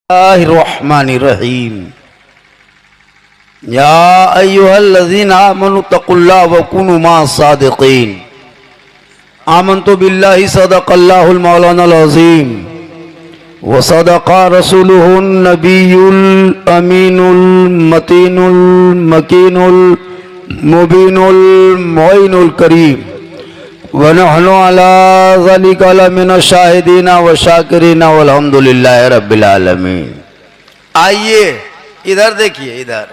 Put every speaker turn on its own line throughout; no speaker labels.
बिस्मिल्लाहिर्रहमानिर्रहीम। या अय्युहल्लज़ीना आमनु तक़ुल्लाह व कुनू मअस-सादिक़ीन। आमन्तु बिल्लाहि सदक़ल्लाहुल मौलानाल अज़ीम व सदक़ा रसूलुहुन नबियुल अमीनुल मतीनुल मकीनुल मुबीनुल मुइनुल करीम व नहनु अला ज़ालिका लमिनश शाहिदीन व शाकिरीन वल्हम्दुलिल्लाहि रब्बिल आलमीन। आइए इधर देखिए, इधर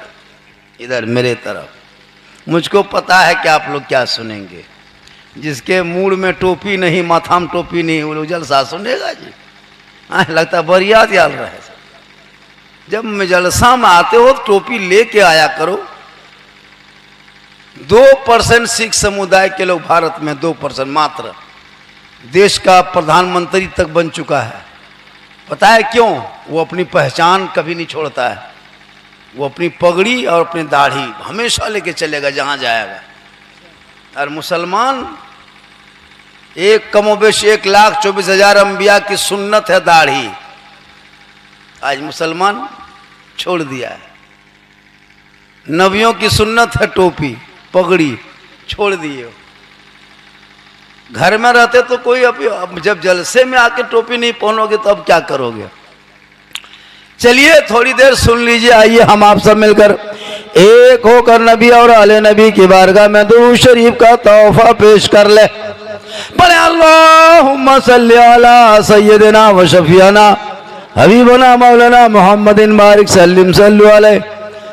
इधर मेरे तरफ। मुझको पता है कि आप लोग क्या सुनेंगे। जिसके मूड में टोपी नहीं, माथा में टोपी नहीं, वो लोग जलसा सुनेगा जी। लगता है बरियात याल रहे। जब मैं जलसा में आते हो तो टोपी लेके आया करो। 2% सिख समुदाय के लोग भारत में, 2% मात्र। देश का प्रधानमंत्री तक बन चुका है। पता है क्यों? वो अपनी पहचान कभी नहीं छोड़ता है। वो अपनी पगड़ी और अपनी दाढ़ी हमेशा लेके चलेगा जहां जाएगा। और मुसलमान एक कमोबेश 1,24,000 अंबिया की सुन्नत है दाढ़ी। आज मुसलमान छोड़ दिया है। नबियों की सुन्नत है टोपी पगड़ी, छोड़ दिए। घर में रहते तो कोई, अब जब जलसे में आके टोपी नहीं पहनोगे तो अब क्या करोगे। चलिए थोड़ी देर सुन लीजिए। आइए हम आप सब मिलकर एक होकर नबी और आले नबी की बारगाह में दुरूद शरीफ का तोहफा पेश कर ले। पढ़े अल्लाहुम्मा सल्ली अला सय्यदिना व शफीना हबीबना मौलाना मुहम्मदिन बारिक सल्लिम सल्लु अलैहि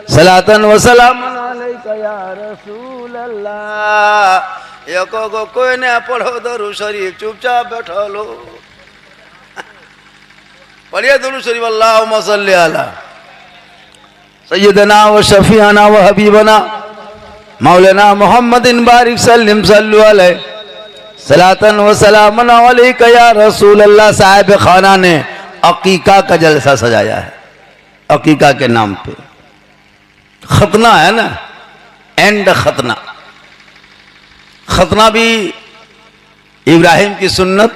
सलातन व सलामन अलैका या रसूल अल्लाह। एको को कोई ने पढ़ो दुरूद शरीफ, चुपचाप बैठो लो। पढ़िए दुरूद शरीफ। अल्लाहुम्मा सल्ली अला सय्यदना व शफीना व हबीबना मौलाना मुहम्मदिन बारिक सल्लिम सल्लु अलैहि सलातन व सलामन अलैका या रसूल अल्लाह। साहिब खाना ने अकीका का जलसा सजाया है। अकीका के नाम पे खतना है ना, एंड खतना। खतना भी इब्राहिम की सुन्नत,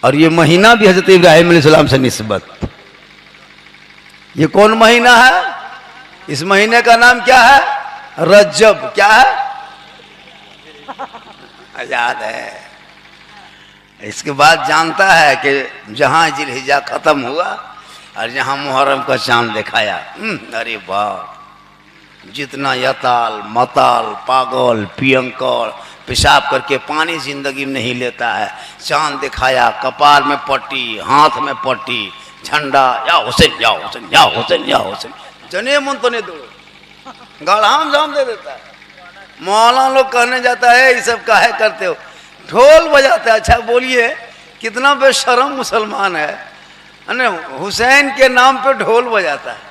और ये महीना भी हजरत इब्राहिम अलैहिस्सलाम से निस्बत। ये कौन महीना है? इस महीने का नाम क्या है? रज्जब। क्या है? याद है। इसके बाद जानता है कि जहां जिलहिजा खत्म हुआ और जहां मुहर्रम का चांद दिखाया। अरे वाह, जितना यताल मताल पागल पियंकर पेशाब करके पानी जिंदगी में नहीं लेता है। चांद दिखाया, कपार में पट्टी, हाथ में पट्टी, झंडा, या हुसैन या हुसैन या हुसैन या हुसैन। जने मन तो नहीं दो, गाढ़ाम जाम दे देता है। मौलाना लोग कहने जाता है ये सब काहे करते हो, ढोल बजाता है। अच्छा बोलिए कितना बेशरम मुसलमान है, हुसैन के नाम पे ढोल बजाता है।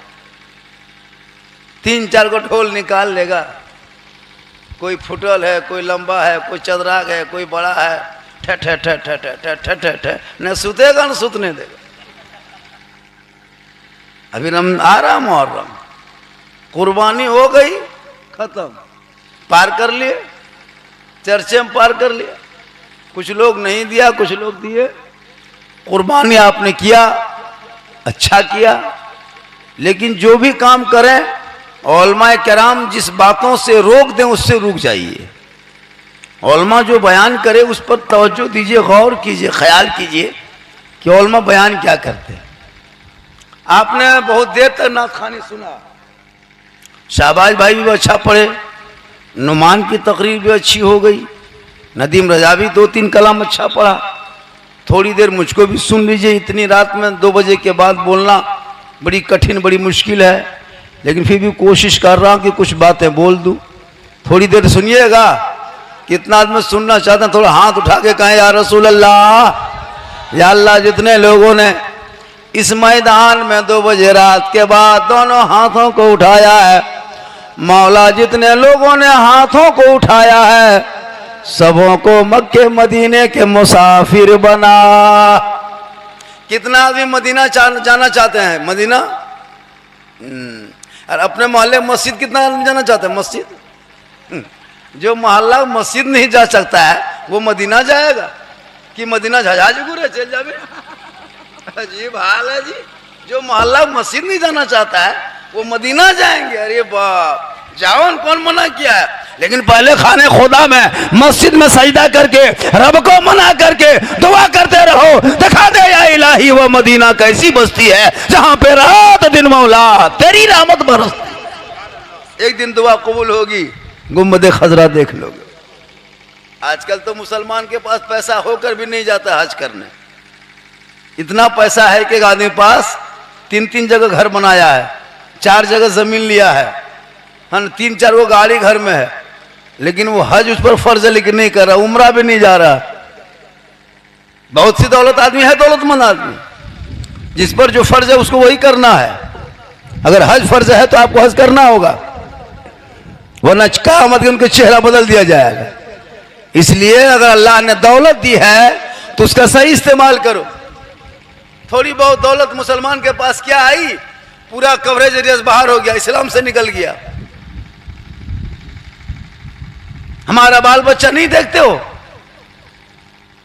3-4 को ढोल निकाल लेगा। कोई फुटल है, कोई लंबा है, कोई चदराग है, कोई बड़ा है। ठे ठे ठे ठे ठे ठे ठे ठे ठे न सुतेगा न सुतने देगा। अभी आ रहा मुहर्रम, कुर्बानी हो गई, खत्म, पार कर लिए, चर्चे में पार कर लिया। कुछ लोग नहीं दिया, कुछ लोग दिए। कुर्बानी आपने किया, अच्छा किया। लेकिन जो भी काम करें, उलमाए किराम जिस बातों से रोक दें उससे रुक जाइए। उलमा जो बयान करे उस पर तवज्जो दीजिए, गौर कीजिए, ख्याल कीजिए कि उलमा बयान क्या करते हैं। आपने बहुत देर तक नात खानी सुना, शाहबाज भाई भी अच्छा पढ़े, नुमान की तकरीर भी अच्छी हो गई, नदीम रजा भी 2-3 कलाम अच्छा पढ़ा। थोड़ी देर मुझको भी सुन लीजिए। इतनी रात में 2 बजे के बाद बोलना बड़ी कठिन, बड़ी मुश्किल है, लेकिन फिर भी कोशिश कर रहा हूँ कि कुछ बातें बोल दूँ। थोड़ी देर सुनिएगा। कितना आदमी सुनना चाहते हैं थोड़ा हाथ उठा के कहें या रसूल अल्लाह। या अल्लाह, जितने लोगों ने इस मैदान में 2 बजे रात के बाद दोनों हाथों को उठाया है, मौला जितने लोगों ने हाथों को उठाया है सबों को मक्के मदीने के मुसाफिर बना। कितना आदमी मदीना जाना चाहते हैं? मदीना। और अपने मोहल्ले मस्जिद कितना जाना चाहते हैं? मस्जिद। जो मोहल्ला मस्जिद नहीं जा सकता है वो मदीना जाएगा कि मदीना जहाज गुरे चल जावे। अजीब हाल है जी। जो मोहल्ला मस्जिद नहीं जाना चाहता है वो मदीना जाएंगे। अरे बाप, जाओ, कौन मना किया है? लेकिन पहले खाने खुदा में मस्जिद में सजदा करके रब को मना करके दुआ करते रहो, दिखा दे या इलाही वो मदीना कैसी बस्ती है जहां पे रात दिन मौला तेरी रहमत बरसती। एक दिन दुआ कबूल होगी, गुम्बद खजरा देख लोगे। आजकल तो मुसलमान के पास पैसा होकर भी नहीं जाता हज करने। इतना पैसा है कि आदमी पास 3-3 जगह घर बनाया है, 4 जगह जमीन लिया है, 3-4 वो गाड़ी घर में है, लेकिन वो हज उस पर फर्ज है लेकिन नहीं कर रहा, उम्रा भी नहीं जा रहा। बहुत सी दौलत आदमी है, दौलतमंद आदमी, जिस पर जो फर्ज है उसको वही करना है। अगर हज फर्ज है तो आपको हज करना होगा, वरना क़यामत के उनके चेहरा बदल दिया जाएगा। इसलिए अगर अल्लाह ने दौलत दी है तो उसका सही इस्तेमाल करो। थोड़ी बहुत दौलत मुसलमान के पास क्या आई, पूरा कवरेज एरिया बाहर हो गया, इस्लाम से निकल गया। हमारा बाल बच्चा नहीं देखते हो,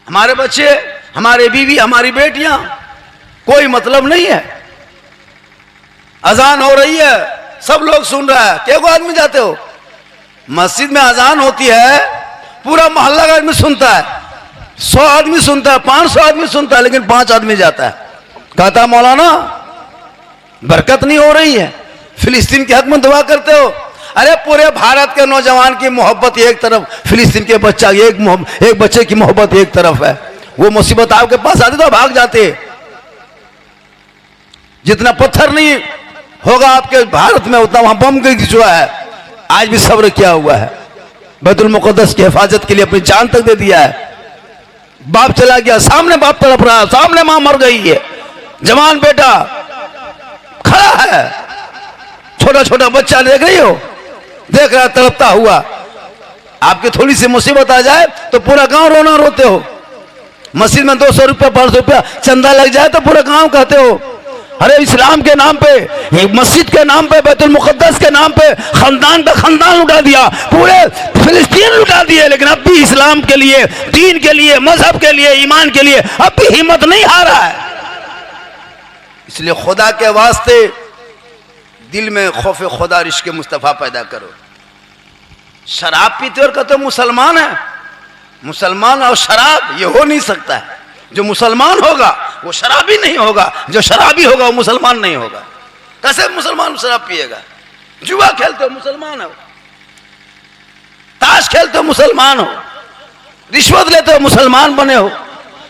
हमारे बच्चे, हमारे बीवी, हमारी बेटियां, कोई मतलब नहीं है। अजान हो रही है, सब लोग सुन रहा है, क्या को आदमी जाते हो? मस्जिद में अजान होती है, पूरा मोहल्ला का आदमी सुनता है, 100 आदमी सुनता है, 500 आदमी सुनता है, लेकिन 5 आदमी जाता है। कहता मौलाना बरकत नहीं हो रही है, फिलिस्तीन के हक में दुआ करते हो। अरे पूरे भारत के नौजवान की मोहब्बत एक तरफ, फिलिस्तीन के बच्चा एक बच्चे की मोहब्बत एक तरफ है। वो मुसीबत आपके पास आती तो भाग जाते। जितना पत्थर नहीं होगा आपके भारत में उतना वहां बम गिरा है। आज भी सब्र किया हुआ है, बैतुल मुक़द्दस की हिफाजत के लिए अपनी जान तक दे दिया है। बाप चला गया, सामने बाप तड़प रहा है, सामने मां मर गई है, जवान बेटा खड़ा है, छोटा छोटा बच्चा देख रही हो, देख रहा तड़पता हुआ। आपकी थोड़ी सी मुसीबत आ जाए तो पूरा गांव रोना रोते हो। मस्जिद में 200 रुपया 500 रुपया चंदा लग जाए तो पूरा गांव कहते हो अरे इस्लाम के नाम पे, मस्जिद के नाम पे, बैतुल मुक़द्दस के नाम पे खानदान पे खानदान लुटा दिया, पूरे फिलिस्तीन लुटा दिए। लेकिन अब भी इस्लाम के लिए, दीन के लिए, मजहब के लिए, ईमान के लिए अब भी हिम्मत नहीं हारा है। इसलिए खुदा के वास्ते दिल में खौफ खुदा, इश्क़ मुस्तफ़ा पैदा करो। शराब पीते और कहते मुसलमान है, मुसलमान और शराब ये हो नहीं सकता है। जो मुसलमान होगा वो शराबी नहीं होगा, जो शराबी होगा वो मुसलमान नहीं होगा। कैसे मुसलमान शराब पिएगा? जुआ खेलते हो मुसलमान हो, ताश खेलते हो मुसलमान हो, रिश्वत लेते हो मुसलमान बने हो।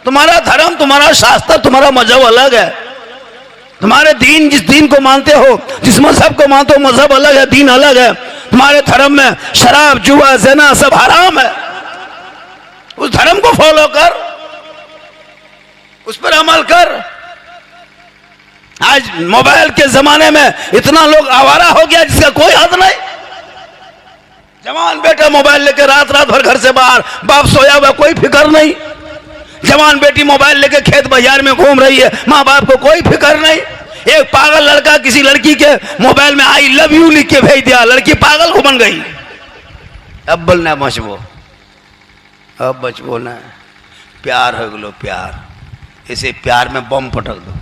तुम्हारा धर्म, तुम्हारा शास्त्र, तुम्हारा मजहब अलग है। तुम्हारे दीन, जिस दीन को मानते हो, जिस मजहब को मानते हो, मजहब अलग है, दीन अलग है। तुम्हारे धर्म में शराब, जुआ, ज़िना सब हराम है। उस धर्म को फॉलो कर, उस पर अमल कर। आज मोबाइल के जमाने में इतना लोग आवारा हो गया जिसका कोई हद नहीं। जवान बेटा मोबाइल लेकर रात रात भर घर से बाहर, बाप सोया हुआ, कोई फिक्र नहीं। जवान बेटी मोबाइल लेकर खेत बाजार में घूम रही है, माँ बाप को कोई फिक्र नहीं। एक पागल लड़का किसी लड़की के मोबाइल में आई लव यू लिख के भेज दिया, लड़की पागल को बन गई। अब बोलना बचबो, अब बचबो ना, प्यार हो गलो प्यार, इसे प्यार में बम पटक दो।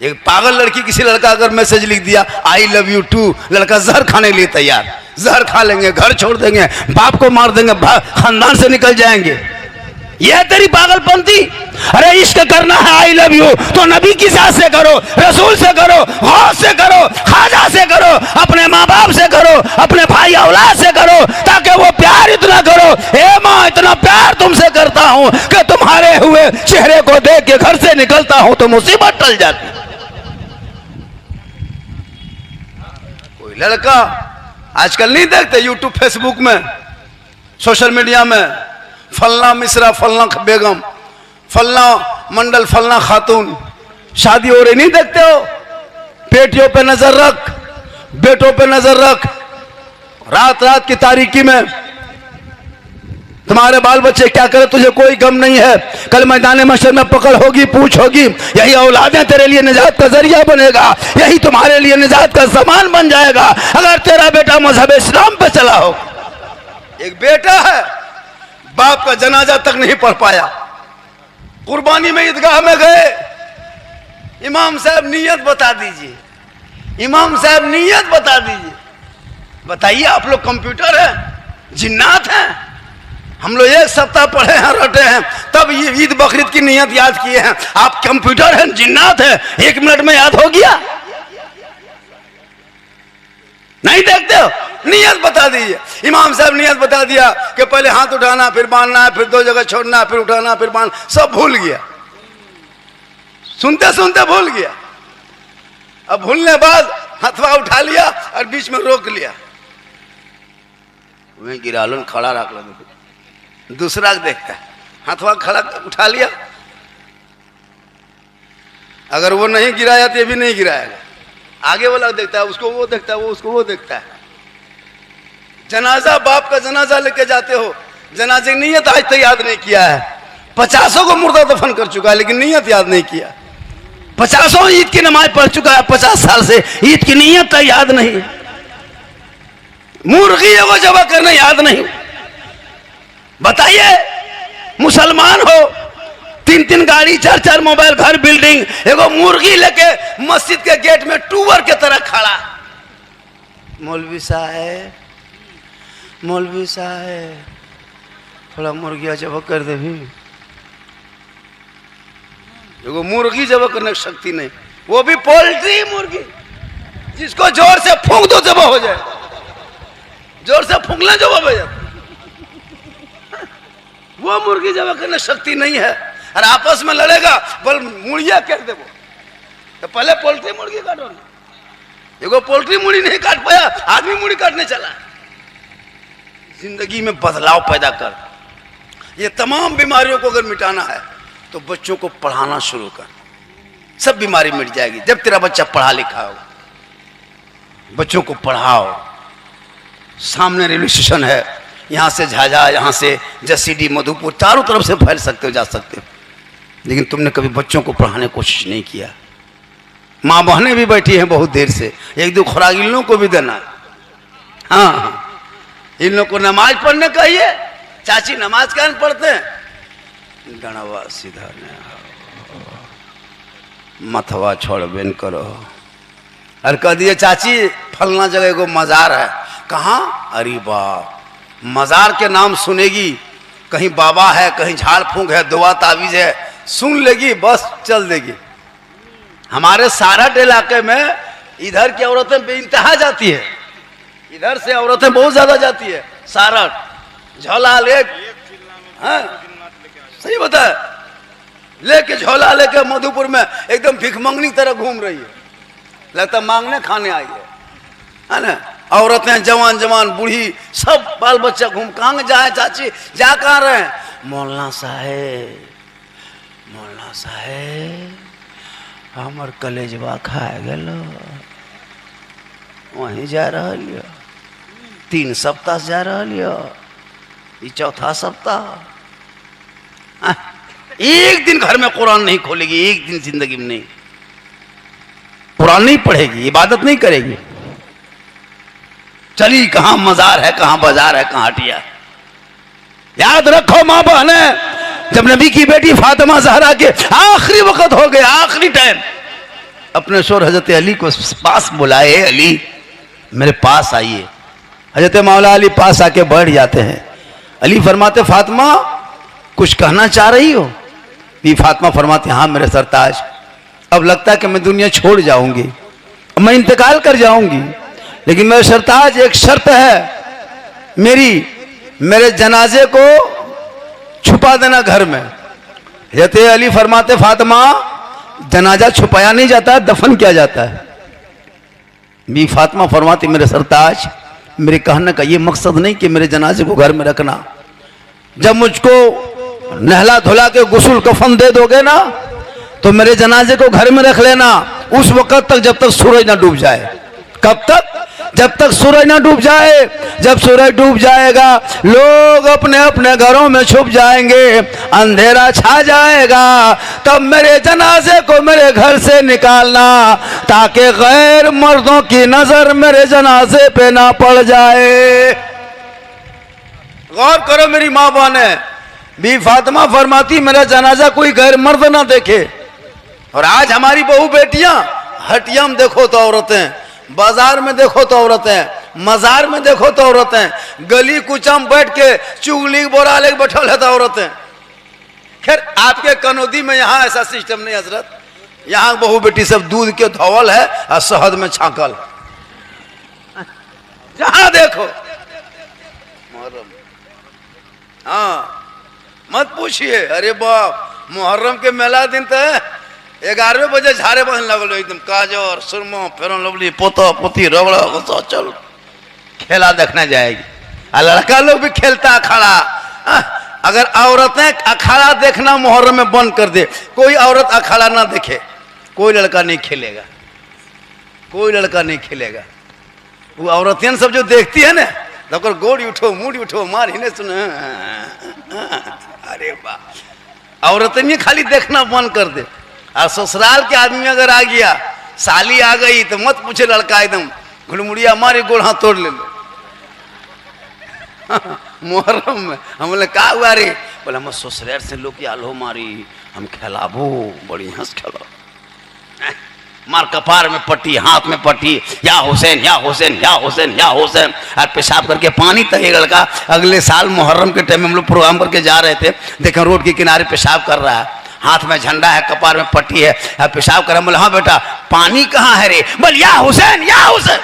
एक पागल लड़की किसी लड़का अगर मैसेज लिख दिया आई लव यू टू, लड़का जहर खाने के लिए तैयार, जहर खा लेंगे, घर छोड़ देंगे, बाप को मार देंगे, खानदान से निकल जाएंगे। यह तेरी पागलपंथी। अरे इश्क करना है आई लव यू तो नबी की जात से करो, रसूल से करो, गौस से करो, खाजा से करो, अपने माँ बाप से करो, अपने भाई औलाद से करो, ताकि वो प्यार इतना करो, ए माँ इतना प्यार तुमसे करता हूँ कि तुम्हारे हुए चेहरे को देख के घर से निकलता हूँ तो मुसीबत टल जाती। कोई लड़का आजकल नहीं देखते यूट्यूब फेसबुक में, सोशल मीडिया में, फलना मिश्रा, फलना बेगम, फलना मंडल, फलना खातून शादी हो रही, नहीं देखते हो? बेटियों पे नजर रख, बेटों पे नजर रख। रात रात की तारीकी में तुम्हारे बाल बच्चे क्या करे तुझे कोई गम नहीं है। कल मैदान महशर में पकड़ होगी, पूछ होगी, यही औलादें तेरे लिए निजात का जरिया बनेगा, यही तुम्हारे लिए निजात का सामान बन जाएगा अगर तेरा बेटा मजहब इस्लाम पे चला हो। एक बेटा है, बाप का जनाजा तक नहीं पढ़ पाया, कुर्बानी में ईदगाह में गए, इमाम साहब नियत बता दीजिए, इमाम साहब नियत बता दीजिए। बताइए, आप लोग कंप्यूटर हैं, जिन्नात हैं? हम लोग एक सप्ताह पढ़े हैं, रटे हैं, तब ये ईद बकरीद की नियत याद किए हैं। आप कंप्यूटर हैं, जिन्नात हैं, 1 मिनट में याद हो गया? नहीं देखते हो? नियत बता दीजिए। इमाम साहब नियत बता दिया कि पहले हाथ उठाना, फिर बांधना, फिर 2 जगह छोड़ना, फिर उठाना, फिर बांधना, सब भूल गया। सुनते सुनते भूल गया। अब भूलने बाद हथवा उठा लिया और बीच में रोक लिया, वहीं गिरा लो, खड़ा रख लो, दूसरा देखता है, हथवा खड़ा उठा लिया, अगर वो नहीं गिराया तो ये भी नहीं गिराएगा, आगे वाला देखता है, उसको वो देखता है, वो उसको वो देखता है। जनाजा, बाप का जनाजा लेके जाते हो, जनाजे की नियत आज तक याद नहीं किया है। 50 को मुर्दा दफन कर चुका है, लेकिन नियत याद नहीं किया। 50 ईद की नमाज पढ़ चुका है 50 साल से, ईद की नियत तक याद नहीं। मुर्गी वो जबा करना याद नहीं। बताइए, मुसलमान हो, 3-3 गाड़ी, 4-4 मोबाइल, घर, बिल्डिंग, एगो मुर्गी लेके मस्जिद के गेट में टूवर के तरह खड़ा। मौलवी साहब, मौलवी साहब, थोड़ा मुर्गिया जब कर दे भी। एगो मुर्गी जब करने की शक्ति नहीं, वो भी पोल्ट्री मुर्गी, जिसको जोर से फूंक दो जब हो जाए, जोर से फूंकना जब हो जाए, वो मुर्गी जब करने शक्ति नहीं है। और आपस में लड़ेगा, बल मुड़िया काट दे। वो तो पहले पोल्ट्री मुर्गी काटो ना, एगो पोल्ट्री मुड़ी नहीं काट पाया, आदमी मुड़ी काटने चला। जिंदगी में बदलाव पैदा कर। ये तमाम बीमारियों को अगर मिटाना है तो बच्चों को पढ़ाना शुरू कर, सब बीमारी मिट जाएगी। जब तेरा बच्चा पढ़ा लिखा होगा, बच्चों को पढ़ाओ। सामने रेलवे स्टेशन है, यहाँ से झाझा, यहाँ से जसीडी, मधुपुर, चारों तरफ से फैल सकते हो, जा सकते हो, लेकिन तुमने कभी बच्चों को पढ़ाने की कोशिश नहीं किया। माँ बहनें भी बैठी हैं बहुत देर से, 1-2 खुराक इन लोगों को भी देना। हाँ, इन लोगों को नमाज पढ़ने कहिए। चाची नमाज क्या पढ़ते हैं? गणवा सीधा मथवा छोड़ बेन करो। और कह दिए चाची फलना जगह को मजार है। कहाँ? अरे बाप, मजार के नाम सुनेगी, कहीं बाबा है, कहीं झाड़ फूंक है, दुआ तावीज है, सुन लेगी, बस चल देगी। हमारे सारठ इलाके में इधर की औरतें बेइंतहा जाती है, इधर से औरतें बहुत ज्यादा जाती है। सारठ झोला ले, हाँ सही बता, लेके झोला लेके मधुपुर में एकदम भिखमंगनी तरह घूम रही है, लगता मांगने खाने आई है ना। औरतें, जवान जवान, बूढ़ी, सब बाल बच्चा घूम। कहाँ जाए चाची? जा कहाँ रहे? मौलाना साहेब, मौलाना साहेब हमर कलेजवा खा गलो, वहीं जा रहा लियो, 3 सप्ताह जा रहा लियो, ये 4था सप्ताह। एक दिन घर में कुरान नहीं खोलेगी, एक दिन जिंदगी में नहीं, कुरान नहीं पढ़ेगी, इबादत नहीं करेगी। चली कहां मजार है, कहां बाजार है, कहां हटिया। याद रखो मां बहने, जब नबी की बेटी फातिमा ज़हरा के आखिरी वक्त हो गया, आखिरी टाइम, अपने शोर हजरत अली को पास बुलाए, अली मेरे पास आइए। हजरत मौला अली पास आके बैठ जाते हैं। अली फरमाते फातिमा कुछ कहना चाह रही हो? ये फातिमा फरमाती हाँ मेरे सरताज, अब लगता है कि मैं दुनिया छोड़ जाऊंगी, मैं इंतकाल कर जाऊंगी, लेकिन मेरे सरताज एक शर्त है मेरी, मेरे जनाजे को छुपा देना घर में। हजरत अली फरमाते फातिमा जनाजा छुपाया नहीं जाता, दफन किया जाता है। भी फातिमा फरमाती मेरे सरताज, मेरे कहने का ये मकसद नहीं कि मेरे जनाजे को घर में रखना, जब मुझको नहला धुला के गुस्ल कफन दे दोगे ना तो मेरे जनाजे को घर में रख लेना, उस वक्त तक जब तक सूरज ना डूब जाए। कब तक? जब तक सूरज ना डूब जाए। जब सूरज डूब जाएगा लोग अपने अपने घरों में छुप जाएंगे, अंधेरा छा जाएगा, तब मेरे जनाजे को मेरे घर से निकालना ताकि गैर मर्दों की नजर मेरे जनाजे पे ना पड़ जाए। गौर करो मेरी माँ बहने, भी फातिमा फरमाती मेरा जनाजा कोई गैर मर्द ना देखे, और आज हमारी बहू बेटियां हटिया में देखो तो औरतें, बाजार में देखो तो औरतें, मजार में देखो तो औरतें, गली कुचा में बैठ के चुगली बोरा लेके बैठल है तो औरतें। खैर आपके कनौदी में यहाँ ऐसा सिस्टम नहीं हजरत, यहाँ बहू बेटी सब दूध के धोवल है और शहद में छाकल, जहां देखो। हाँ मत पूछिए, अरे बाप मुहर्रम के मेला दिन तो 11 बजे झारे बहन लगल एकदम काजर सुरमा फेरन लवली पोता पोती रगड़ा गुस्सा चल खेला देखने जाएगी। और लड़का लोग भी खेलता अखाड़ा। अगर औरतें अखाड़ा देखना मुहर्रम में बंद कर दे, कोई औरत अखाड़ा ना देखे, कोई लड़का नहीं खेलेगा, कोई लड़का नहीं खेलेगा। वो औरतें सब जो देखती है ना तो गोड़ी उठो मुड़ी उठो मार ही नहीं सुने। अरे वाह, औरतें खाली देखना बंद कर दे। और ससुराल के आदमी अगर आ गया, साली आ गई तो मत पूछे, लड़का एकदम घुड़मुड़िया मारी गोड़ हाथ तोड़ ले लो। मुहर्रम में हम बोले का हुआ रे, बोले हम ससुराल से लोग आलो मारी, हम खेलाबो बड़ी हंस खेलो। मार कपार में पट्टी, हाथ में पट्टी, या हुसैन या हुसैन या हुसैन या हुसैन। और पेशाब करके पानी तक एक लड़का अगले साल मुहर्रम के टाइम में हम लोग प्रोग्राम करके जा रहे थे, देखें रोड के किनारे पेशाब कर रहा है, हाथ में झंडा है, कपार में पट्टी है, पेशाब कर रहा है। बोले हाँ बेटा पानी कहाँ है रे, बोल या हुसैन या हुसैन।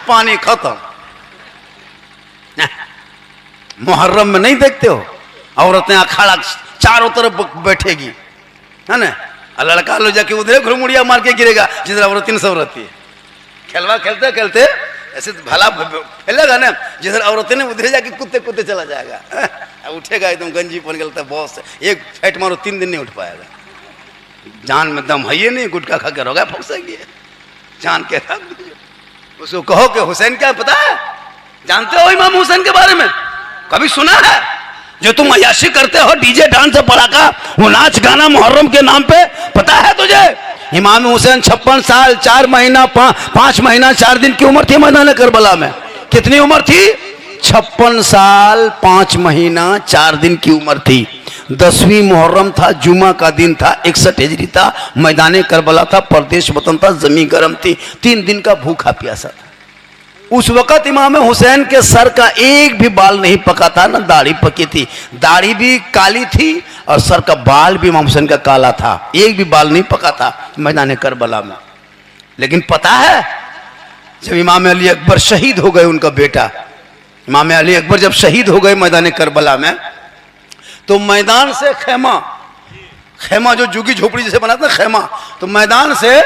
पानी खत्म। मुहर्रम में नहीं देखते हो औरतें अखाड़ा चारों तरफ बैठेगी है ना, लड़का लो जाके उधर घुड़मुड़िया मार के गिरेगा जिधर औरतें सब रहती है। खेलवा खेलते खेलते ऐसे भला फैलेगा ना, जिधर औरतें उधर जाके कुत्ते कुत्ते चला जाएगा, उठेगा एकदम गंजी पन गलता बहुत, एक फैट मारो 3 दिन नहीं उठ पाएगा। जान में दम है ये नहीं, गुटखा खा के रोगा फंसेगी जान के। उसको कहो कि हुसैन क्या पता है, जानते हो इमाम हुसैन के बारे में कभी सुना है? जो तुम अयाशी करते हो डीजे डांस पड़ाका, वो नाच गाना मुहर्रम के नाम पे, पता है तुझे? इमाम हुसैन 56 साल 4 महीना 5 महीना 4 दिन की उम्र थी मैदान करबला में। कितनी उम्र थी? 56 साल 5 महीना 4 दिन की उम्र थी। 10वीं मुहर्रम था, जुमा का दिन था, 61 हिजरी था, मैदान करबला था, प्रदेश वतन था, जमीन गर्म थी, 3 दिन का भूखा प्यासा था। उस वक़्त इमाम हुसैन के सर का एक भी बाल नहीं पका था, ना दाढ़ी पकी थी, दाढ़ी भी काली थी और सर का बाल भी इमाम हुसैन का काला था, एक भी बाल नहीं पका था मैदान करबला में। लेकिन पता है जब इमाम अली अकबर शहीद हो गए, उनका बेटा इमाम अली अकबर जब शहीद हो गए मैदान करबला में, तो मैदान से खेमा जो जुगी झोपड़ी जैसे बना था खेमा, तो मैदान से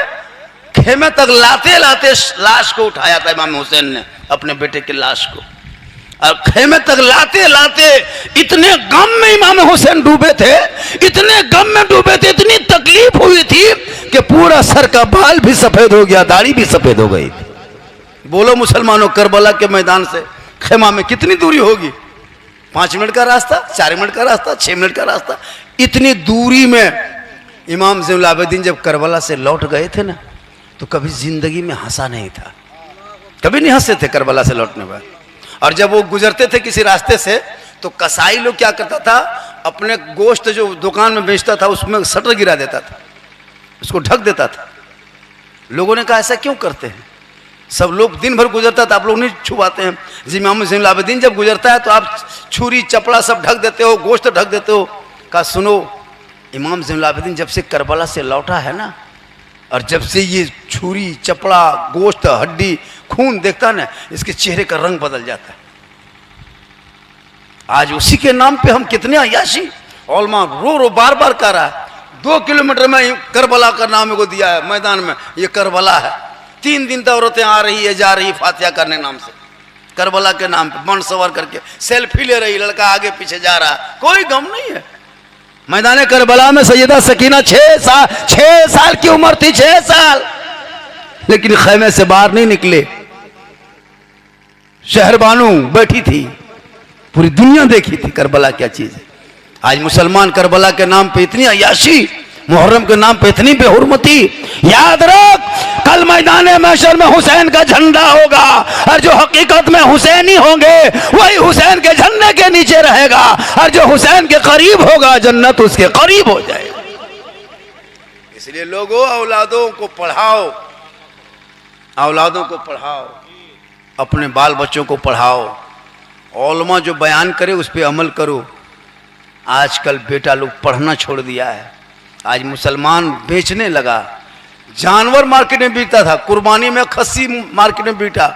खेमे तक लाते लाते लाश को उठाया था इमाम हुसैन ने, अपने बेटे की लाश को। और खेमे तक लाते लाते इतने गम में इमाम हुसैन डूबे थे, इतने गम में डूबे थे, इतनी तकलीफ हुई थी कि पूरा सर का बाल भी सफेद हो गया, दाढ़ी भी सफेद हो गई। बोलो मुसलमानों, करबला के मैदान से खेमा में कितनी दूरी होगी? 5 मिनट का रास्ता, 4 मिनट का रास्ता, 6 मिनट का रास्ता। इतनी दूरी में इमाम ज़ैनुल आबिदीन जब करबला से लौट गए थे ना, तो कभी जिंदगी में हंसा नहीं था, कभी नहीं हंसे थे करबला से लौटने पर। और जब वो गुजरते थे किसी रास्ते से, तो कसाई लोग क्या करता था, अपने गोश्त जो दुकान में बेचता था उसमें शटर गिरा देता था, उसको ढक देता था। लोगों ने कहा ऐसा क्यों करते हैं? सब लोग दिन भर गुजरता था, आप लोग नहीं छुपाते हैं? जी इमाम ज़ैनुल आबिदीन जब गुजरता है तो आप छुरी चपड़ा सब ढक देते हो, गोश्त ढक देते हो। कहा सुनो, इमाम ज़ैनुल आबिदीन जब से करबला से लौटा है ना, और जब से ये छुरी चपड़ा गोश्त हड्डी खून देखता ना, इसके चेहरे का रंग बदल जाता है। आज उसी के नाम पे हम कितने अयाशी औलमा रो रो बार बार कर रहा है। 2 किलोमीटर में करबला का नाम को दिया है मैदान में, ये करबला है। 3 दिन तक औरतें आ रही है जा रही फातिहा करने नाम से, करबला के नाम पे बन सवार करके सेल्फी ले रही, लड़का आगे पीछे जा रहा, कोई गम नहीं है। मैदान करबला में सैयदा सकीना 6 साल की उम्र थी, 6 साल, लेकिन खैमे से बाहर नहीं निकले। शहरबानू बैठी थी, पूरी दुनिया देखी थी करबला क्या चीज है। आज मुसलमान करबला के नाम पे इतनी अयाशी, मुहर्रम के नाम पे इतनी बेहुरमती। याद रख, कल मैदान महशर में हुसैन का झंडा होगा, और जो हकीकत में हुसैनी होंगे वही हुसैन के झंडे के नीचे रहेगा, और जो हुसैन के करीब होगा जन्नत उसके करीब हो जाएगी। इसलिए लोगों औलादों को पढ़ाओ, औलादों को पढ़ाओ, अपने बाल बच्चों को पढ़ाओ, उलमा जो बयान करे उस पर अमल करो। आजकल बेटा लोग पढ़ना छोड़ दिया है। आज मुसलमान बेचने लगा, जानवर मार्केट में बिकता था, कुर्बानी में खस्सी मार्केट में बिका,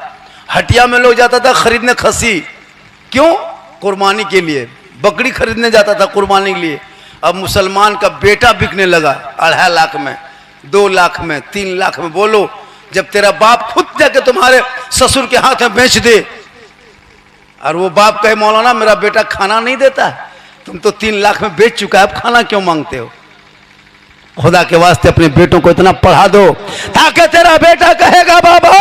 हटिया में लोग जाता था खरीदने खस्सी, क्यों? कुर्बानी के लिए। बकरी खरीदने जाता था कुर्बानी के लिए। अब मुसलमान का बेटा बिकने लगा 2.5 लाख में, 2 लाख में, 3 लाख में। बोलो, जब तेरा बाप खुद जाके तुम्हारे ससुर के हाथ में बेच दे और वो बाप कहे मौलाना मेरा बेटा खाना नहीं देता, तुम तो 3 लाख में बेच चुका है, अब खाना क्यों मांगते हो? खुदा के वास्ते अपने बेटों को इतना पढ़ा दो ताकि तेरा बेटा कहेगा बाबा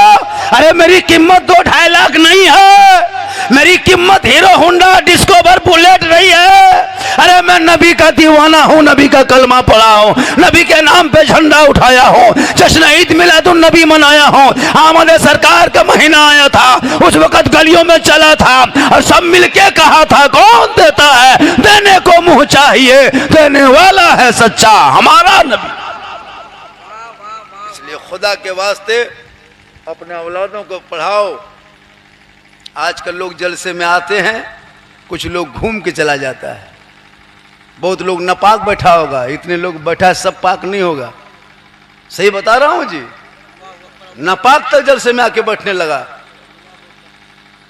अरे मेरी कीमत 2-2.5 लाख नहीं है, मेरी कीमत हीरो होंडा डिस्कवर बुलेट नहीं है। अरे मैं नबी का दीवाना हूँ, नबी का कलमा पढ़ा हूँ, नबी के नाम पे झंडा उठाया हूँ, जश्न ईद मिलादुन नबी मनाया हूँ। आमद सरकार का महीना आया था, उस वक्त गलियों में चला था और सब मिलके कहा था कौन देता है? देने को मुंह चाहिए, देने वाला है सच्चा हमारा नबी। इसलिए खुदा के वास्ते अपने औलादों को पढ़ाओ। आजकल लोग जलसे में आते हैं, कुछ लोग घूम के चला जाता है। बहुत लोग नापाक बैठा होगा, इतने लोग बैठा सब पाक नहीं होगा। सही बता रहा हूं जी, नापाक तक जलसे में आके बैठने लगा।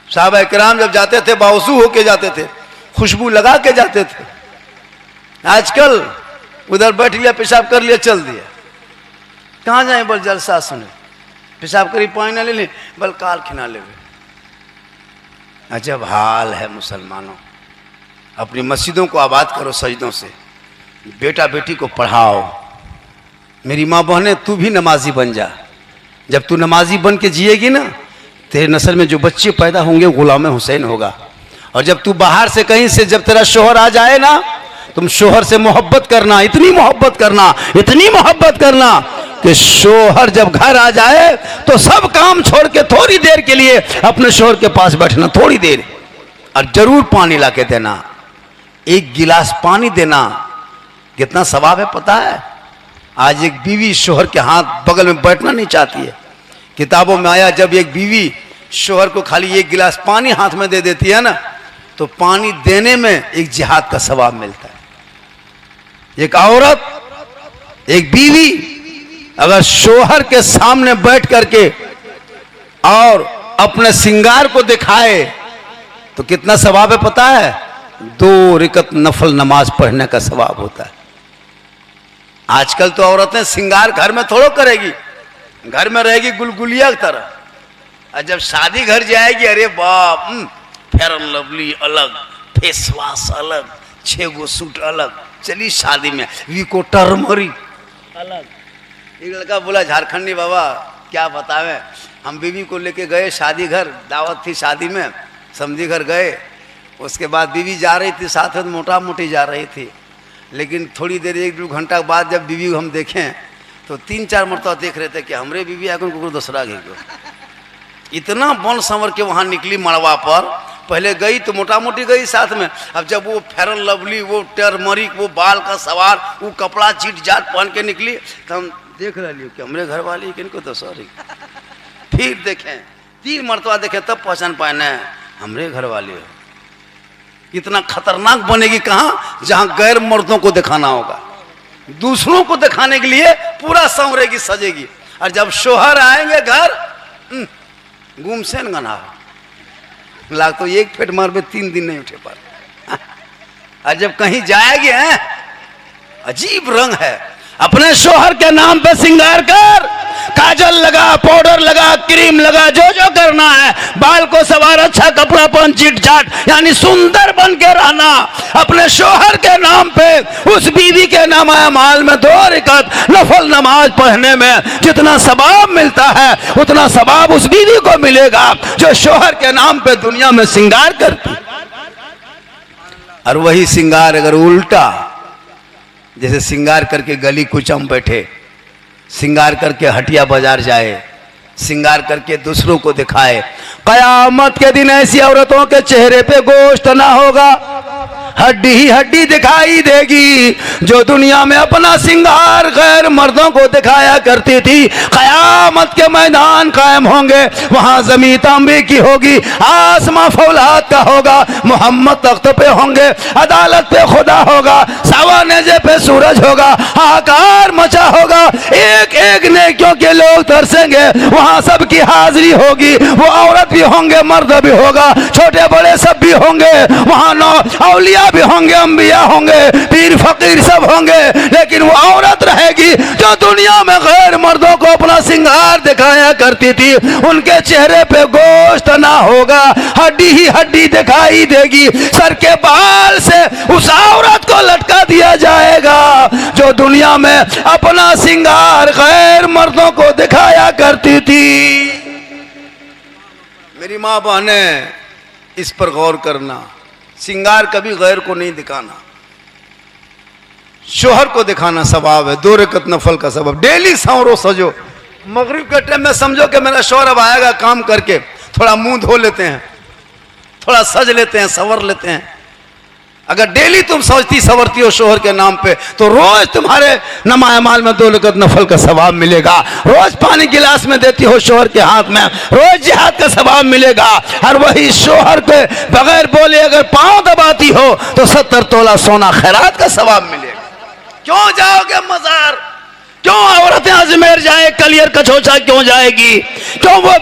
साहबा किराम जब जाते थे बावजू होके जाते थे, खुशबू लगा के जाते थे। आजकल उधर बैठ लिया, पेशाब कर लिया, चल दिया। कहाँ जाए? बल जलसा सुने, पेशाब करी पानी ना ले, बल काल खिना ले। अजब हाल है मुसलमानों। अपनी मस्जिदों को आबाद करो सजदों से, बेटा बेटी को पढ़ाओ। मेरी माँ बहने, तू भी नमाजी बन जा। जब तू नमाजी बन के जिएगी ना, तेरे नस्ल में जो बच्चे पैदा होंगे गुलाम हुसैन होगा। और जब तू बाहर से कहीं से जब तेरा शोहर आ जाए ना, तुम शोहर से मोहब्बत करना, इतनी मोहब्बत करना, इतनी मोहब्बत करना कि शोहर जब घर आ जाए तो सब काम छोड़ के थोड़ी देर के लिए अपने शोहर के पास बैठना, थोड़ी देर, और जरूर पानी ला के देना। 1 गिलास पानी देना कितना सवाब है पता है? आज एक बीवी शोहर के हाथ बगल में बैठना नहीं चाहती है। किताबों में आया जब एक बीवी शोहर को खाली 1 गिलास पानी हाथ में दे देती है ना, तो पानी देने में एक जिहाद का सवाब मिलता है। एक औरत, एक बीवी अगर शोहर के सामने बैठ करके और अपने श्रृंगार को दिखाए तो कितना सवाब है पता है? 2 रकअत नफल नमाज पढ़ने का सवाब होता है। आजकल तो औरतें श्रृंगार घर में थोड़ा करेगी, घर में रहेगी गुलगुलिया की तरह, और जब शादी घर जाएगी अरे बाप, फेयर एंड लवली अलग, फेस वॉश अलग, 6 गो सूट अलग, चली शादी में वीको टर्मरिक अलग। एक लड़का बोला झारखंडी बाबा क्या बतावे, हम बीवी को लेके गए शादी घर, दावत थी शादी में, समझी घर गए। उसके बाद बीवी जा रही थी साथ में, मोटा मोटी जा रही थी, लेकिन थोड़ी देर 1-2 घंटा बाद जब बीवी हम देखें तो 3-4 मरतबा देख रहे थे कि हमरे बीवी आकर को दूसरा घी को। इतना बन संवर के वहाँ निकली मड़वा पर। पहले गई तो मोटा मोटी गई साथ में, अब जब वो फेयर एंड लवली, वो टर्मरिक, वो बाल का सवार, वो कपड़ा चीट जाट पहन के निकली, तो हम देख रहे कि हमरे घर वाली किनको तो सॉरी। फिर देखें 3 मरतबा देखे तब पहचान पाए हमरे घर वाली हो। इतना खतरनाक बनेगी कहाँ, जहां गैर मर्दों को दिखाना होगा, दूसरों को दिखाने के लिए पूरा संवरेगी, सजेगी। और जब शोहर आएंगे घर, गुमसेन गना लाग तो 1 फेट मार में 3 दिन नहीं उठे पर। और जब कहीं जाएगी अजीब रंग है, अपने शोहर के नाम पे श्रृंगार कर, काजल लगा, पाउडर लगा, क्रीम लगा, जो जो करना है, बाल को सवार, अच्छा कपड़ा पहन, चिट चाट, यानी सुंदर बन के रहना। अपने शोहर के नाम पे उस बीवी के नाम आया माल में 2 रकअत नफल नमाज पढ़ने में जितना सवाब मिलता है उतना सवाब उस बीवी को मिलेगा जो शोहर के नाम पे दुनिया में श्रृंगार करती। और वही श्रृंगार अगर उल्टा, जैसे श्रृंगार करके गली कुचम बैठे, श्रृंगार करके हटिया बाजार जाए, श्रृंगार करके दूसरों को दिखाए, कयामत के दिन ऐसी औरतों के चेहरे पे गोश्त ना होगा, हड्डी ही हड्डी दिखाई देगी। जो दुनिया में अपना सिंगार गैर मर्दों को दिखाया करती थी, कयामत के मैदान कायम होंगे, वहां जमीन तांबे की होगी, आसमां फौलाद का होगा, मोहम्मद तख्त पे होंगे, अदालत पे खुदा होगा, सवा नेजे पे सूरज होगा, हाहाकार मचा होगा, एक एक नेकियों के लोग तरसेंगे, वहां सबकी हाजिरी होगी। वो औरत भी होंगे, मर्द भी होगा, छोटे बड़े सब भी होंगे, वहां नौ औलिया भी होंगे, अंबिया होंगे, पीर फकीर सब होंगे, लेकिन वो औरत रहेगी जो दुनिया में गैर मर्दों को अपना सिंगार दिखाया करती थी। उनके चेहरे पे गोश्त ना होगा, हड्डी ही हड्डी दिखाई देगी। सर के बाल से उस औरत को लटका दिया जाएगा जो दुनिया में अपना सिंगार गैर मर्दों को दिखाया करती थी। मेरी माँ बहने, इस पर गौर करना, सिंगार कभी गैर को नहीं दिखाना, शोहर को दिखाना सवाब है। 2 रकत नफल का सबब, डेली संवरो सजो। मगरिब के टाइम में समझो कि मेरा शोहर अब आएगा काम करके, थोड़ा मुंह धो लेते हैं, थोड़ा सज लेते हैं, संवर लेते हैं। अगर डेली तुम सजती संवरती हो शोहर के नाम पे, तो रोज तुम्हारे नमाज़ माल में 2 रकत नफल का सवाब मिलेगा। रोज पानी गिलास में देती हो शोहर के हाथ में, रोज जिहाद का सवाब मिलेगा। और वही शोहर के बगैर बोले अगर पांव दबाती हो तो 70 तोला सोना खैरात का सवाब मिलेगा। क्यों जाओगे मजार? क्यों औरतें अजमेर जाए, कलियर कछोचा क्यों जाएगी? क्यों वो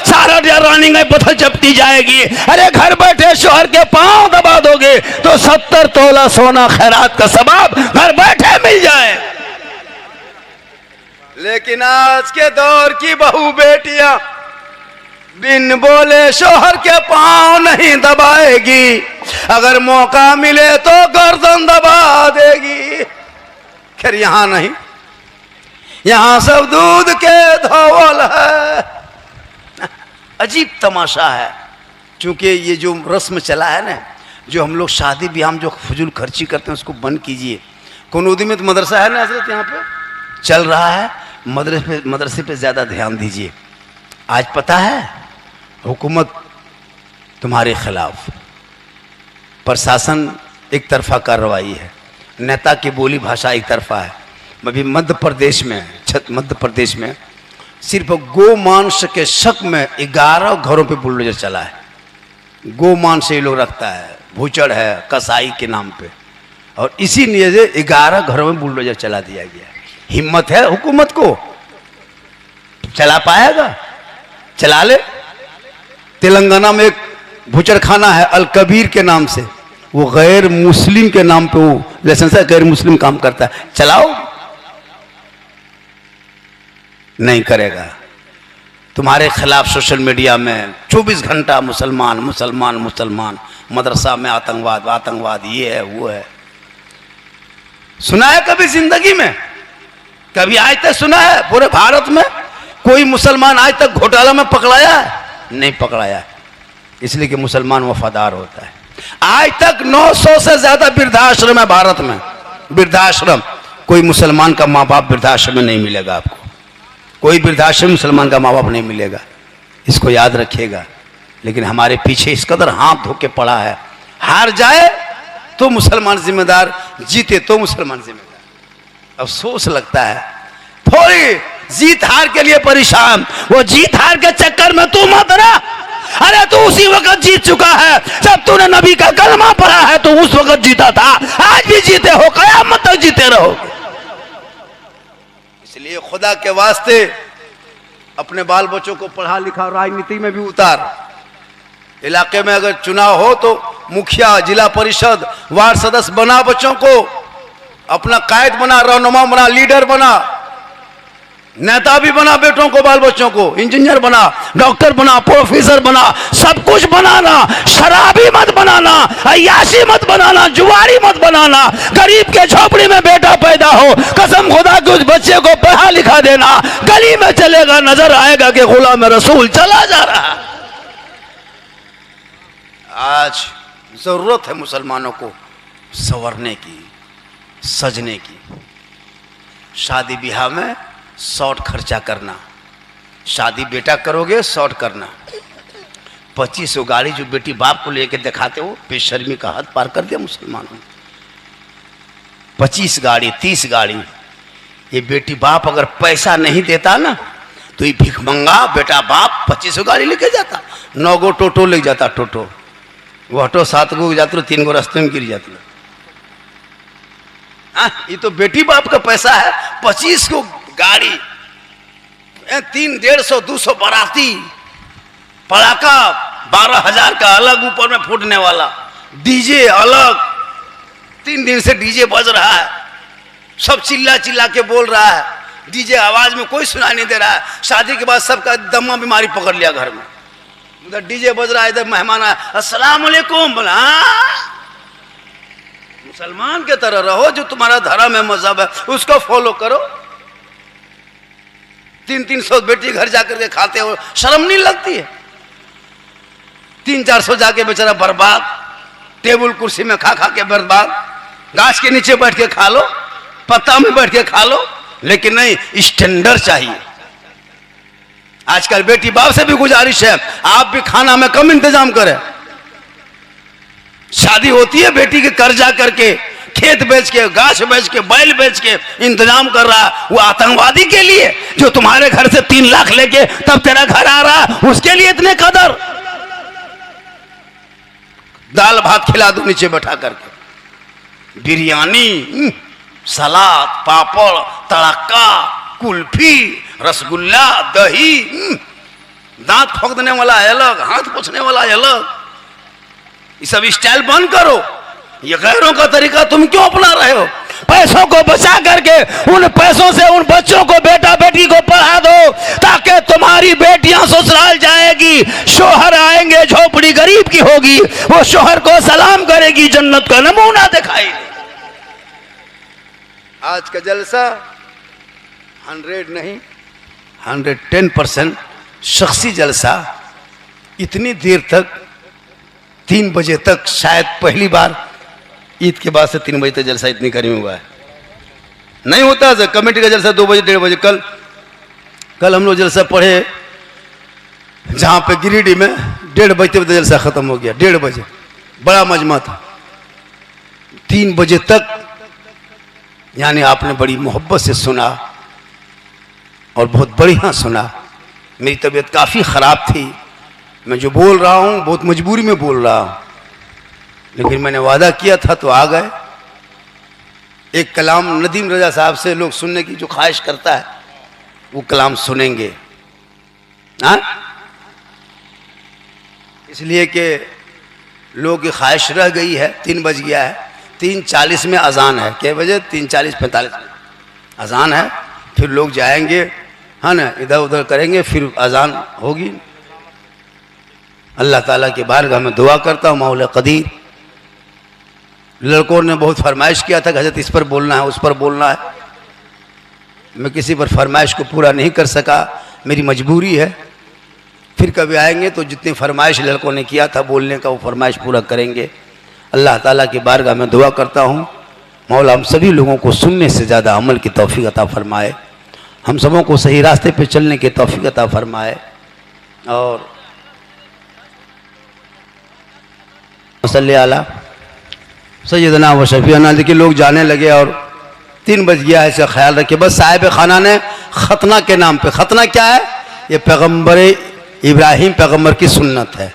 सारा रानी गए पत्थर चपती जाएगी? अरे घर बैठे शोहर के पांव दबा दोगे तो 70 तोला सोना खैरात का सवाब घर बैठे मिल जाए। लेकिन आज के दौर की बहू बेटियां बिन बोले शोहर के पांव नहीं दबाएगी, अगर मौका मिले तो गर्दन दबा देगी। खैर यहां नहीं, यहां सब दूध के धोवल है। अजीब तमाशा है, क्योंकि ये जो रस्म चला है ना, जो हम लोग शादी ब्याह में जो फजूल खर्ची करते हैं उसको बंद कीजिए। कुनूदी में तो मदरसा है ना हजरत, यहाँ पे चल रहा है, मदरसे पे ज़्यादा ध्यान दीजिए। आज पता है हुकूमत तुम्हारे खिलाफ, प्रशासन एक तरफा कार्रवाई है, नेता की बोली भाषा एक तरफा है। अभी मध्य प्रदेश में सिर्फ गो मांस के शक में 11 घरों पे बुलडोजर चला है। गो मांस से ये लोग रखता है, भूचड़ है, कसाई के नाम पे, और इसी लिए से 11 घरों में बुलडोजर चला दिया गया। हिम्मत है हुकूमत को? चला पाएगा? चला ले। तेलंगाना में एक भूचड़खाना है अल कबीर के नाम से, वो गैर मुस्लिम के नाम पे वो लाइसेंस है, गैर मुस्लिम काम करता है। चलाओ, नहीं करेगा। तुम्हारे खिलाफ सोशल मीडिया में 24 घंटा मुसलमान मुसलमान मुसलमान, मदरसा में आतंकवाद आतंकवाद, ये है वो है। सुना है कभी जिंदगी में? कभी आज तक सुना है पूरे भारत में कोई मुसलमान आज तक घोटाला में पकड़ाया है? नहीं पकड़ाया, इसलिए कि मुसलमान वफादार होता है। आज तक 900 से ज्यादा वृद्धाश्रम है भारत में, वृद्धाश्रम। कोई मुसलमान का माँ बाप वृद्धाश्रम में नहीं मिलेगा आपको, कोई वृद्धाश्रम मुसलमान का माँ बाप नहीं मिलेगा, इसको याद रखिएगा। लेकिन हमारे पीछे इस कदर हाथ धो के पड़ा है, हार जाए तो मुसलमान जिम्मेदार, जीते तो मुसलमान जिम्मेदार। अफसोस लगता है, थोड़ी जीत हार के लिए परेशान, वो जीत हार के चक्कर में तू मत रहा। अरे तू उसी वक्त जीत चुका है जब तूने नबी का कलमा पढ़ा है, तो उस वक्त जीता था, आज भी जीते हो, कयामत तक जीते रहोगे। इसलिए खुदा के वास्ते अपने बाल बच्चों को पढ़ा लिखा, राजनीति में भी उतार। इलाके में अगर चुनाव हो तो मुखिया, जिला परिषद, वार्ड सदस्य बना, बच्चों को अपना कायद बना, रहनुमा बना, लीडर बना, नेता भी बना, बेटों को बाल बच्चों को इंजीनियर बना, डॉक्टर बना, प्रोफेसर बना, सब कुछ बनाना। शराबी मत बनाना, अय्याशी मत बनाना, जुआरी मत बनाना। गरीब के झोपड़ी में बेटा पैदा हो, कसम खुदा के उस बच्चे को पढ़ा लिखा देना, गली में चलेगा नजर आएगा कि गुलाम रसूल चला जा रहा। आज जरूरत है मुसलमानों को संवरने की, सजने की। शादी ब्याह में शॉर्ट खर्चा करना, शादी बेटा करोगे शॉर्ट करना, 2500 गाड़ी जो बेटी बाप को लेके दिखाते हो, बेशर्मी का हद पार कर दिया मुसलमानों ने। 25 गाड़ी 30 गाड़ी। ये बेटी बाप अगर पैसा नहीं देता ना तो ये भिखमंगा बेटा बाप 2500 गाड़ी लेके जाता, 9 गो टोटो ले जाता। टोटो वो ऑटो 7 गो जाते हो, 3 गो रास्ते में गिर जाती है। ये तो बेटी बाप का पैसा है। 25 को गाड़ी, 300, 150, 200 बाराती, पड़ाका 12,000 का अलग ऊपर में फूटने वाला, डीजे अलग। 3 दिन से डीजे बज रहा है, सब चिल्ला चिल्ला के बोल रहा है, डीजे आवाज में कोई सुनाई नहीं दे रहा है। शादी के बाद सबका दमा बीमारी पकड़ लिया घर में। उधर डीजे बज रहा है, इधर मेहमान आया, अस्सलाम वालेकुम। बोला मुसलमान के तरह रहो, जो तुम्हारा धर्म है मजहब है उसको फॉलो करो। 300 बेटी घर जाकर के खाते हो, शर्म नहीं लगती है? 300-400 जाके बेचारा बर्बाद, टेबल कुर्सी में खा खा के बर्बाद। गाछ के नीचे बैठ के खा लो, पत्ता में बैठ के खा लो, लेकिन नहीं, स्टैंडर्ड चाहिए। आजकल बेटी बाप से भी गुजारिश है, आप भी खाना में कम इंतजाम करें। शादी होती है, बेटी के कर्जा करके, खेत बेच के, गाछ बेच के, बैल बेच के इंतजाम कर रहा, वो आतंकवादी के लिए जो तुम्हारे घर से 3 लाख लेके तब तेरा घर आ रहा, उसके लिए इतने कदर। दाल भात खिला दो नीचे बैठा करके, बिरयानी, सलाद, पापड़, तड़का, कुल्फी, रसगुल्ला, दही, दांत खोदने वाला अलग, हाथ पोंछने वाला अलग। ये सब स्टाइल बंद करो। ये गैरों का तरीका तुम क्यों अपना रहे हो? पैसों को बचा करके उन पैसों से उन बच्चों को, बेटा बेटी को पढ़ा दो, ताकि तुम्हारी बेटियां ससुराल जाएगी, शोहर आएंगे, झोपड़ी गरीब की होगी, वो शोहर को सलाम करेगी, जन्नत का नमूना दिखाई। आज का जलसा 100 नहीं 110% शख्सी जलसा। इतनी देर तक 3 बजे तक, शायद पहली बार ईद के बाद से 3 बजे तक जलसा इतनी गर्मी हुआ है, नहीं होता। कमेटी का जलसा 2 बजे 1:30 बजे। कल हम लोग जलसा पढ़े जहां पे गिरिडीह में, 1:30 बजे जलसा खत्म हो गया। 1:30 बजे बड़ा मजमा था। 3 बजे तक यानी आपने बड़ी मोहब्बत से सुना और बहुत बढ़िया सुना। मेरी तबीयत काफ़ी ख़राब थी, मैं जो बोल रहा हूँ बहुत मजबूरी में बोल रहा हूँ, लेकिन मैंने वादा किया था तो आ गए। एक कलाम नदीम रजा साहब से लोग सुनने की जो ख्वाहिश करता है वो कलाम सुनेंगे। हाँ, इसलिए कि लोगों की ख्वाहिश रह गई है। 3 बज गया है, 3:40 में अजान है। क्या बजे? 3:40 45 में अजान है। फिर लोग जाएंगे, हाँ ना, इधर उधर करेंगे, फिर अजान होगी। अल्लाह ताला की बारगाह में दुआ करता हूँ, मौला कदीर। लड़कों ने बहुत फरमाइश किया था कि हज़रत इस पर बोलना है, उस पर बोलना है। मैं किसी पर फरमाइश को पूरा नहीं कर सका, मेरी मजबूरी है। फिर कभी आएंगे तो जितनी फरमाइश लड़कों ने किया था बोलने का, वो फरमाइश पूरा करेंगे। अल्लाह ताला की बारगाह में दुआ करता हूँ, मौला हम सभी लोगों को सुनने से ज़्यादा अमल की तौफीक अता फरमाए, हम सबों को सही रास्ते पे चलने की तौफीक अता फरमाए। और सल्ले अला सैयदना व शफीना। देखिए लोग जाने लगे और 3 बज गया है, इसका ख्याल रखिए। बस साहिब खाना ने खतना के नाम पे, खतना क्या है? ये पैगम्बर इब्राहिम पैगम्बर की सुन्नत है।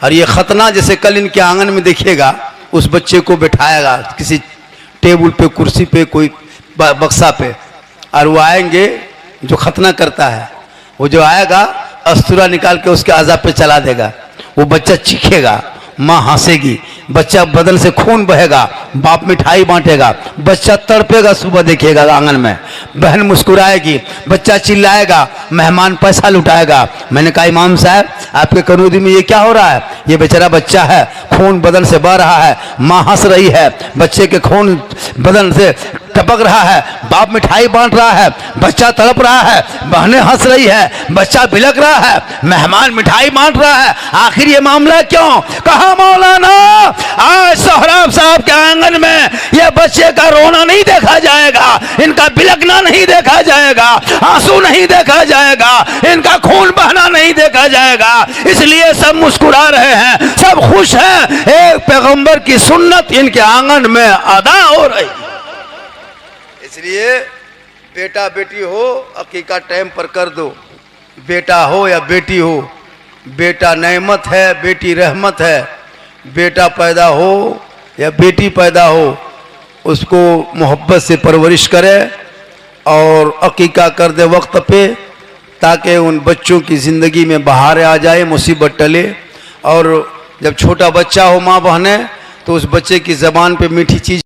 और ये खतना जैसे कल इनके आंगन में देखिएगा, उस बच्चे को बिठाएगा किसी टेबल पे, कुर्सी पे, कोई बक्सा पे, और वो आएंगे, जो खतना करता है वो जो आएगा अस्तूरा निकाल के उसके आज़ा पे चला देगा। वो बच्चा चीखेगा, माँ हंसेगी, बच्चा बदन से खून बहेगा, बाप मिठाई बांटेगा, बच्चा तड़पेगा, सुबह देखिएगा आंगन में, बहन मुस्कुराएगी, बच्चा चिल्लाएगा, मेहमान पैसा लुटाएगा। मैंने कहा इमाम साहब आपके कनूदी में ये क्या हो रहा है? ये बेचारा बच्चा है, खून बदन से बह रहा है, माँ हंस रही है, बच्चे के खून बदन से
टपक रहा है, बाप मिठाई बांट रहा है, बच्चा तड़प रहा है, बहनें हंस रही है, बच्चा बिलक रहा है, मेहमान मिठाई बांट रहा है। आखिर ये मामला क्यों? कहा मौलाना आज सोहराब साहब के आंगन में ये बच्चे का रोना नहीं देखा जाएगा, इनका बिलकना नहीं देखा जाएगा, आंसू नहीं देखा जाएगा, इनका खून बहना नहीं देखा जाएगा। इसलिए सब मुस्कुरा रहे हैं, सब खुश हैं। एक पैगंबर की सुन्नत इनके आंगन में अदा हो रही।
इसलिए बेटा बेटी हो अकीका टाइम पर कर दो। बेटा हो या बेटी हो, बेटा नेमत है, बेटी रहमत है। बेटा पैदा हो या बेटी पैदा हो, उसको मोहब्बत से परवरिश करे और अकीका कर दे वक्त पे, ताकि उन बच्चों की ज़िंदगी में बहार आ जाए, मुसीबत टले। और जब छोटा बच्चा हो माँ बहने, तो उस बच्चे की ज़बान पे मीठी चीज़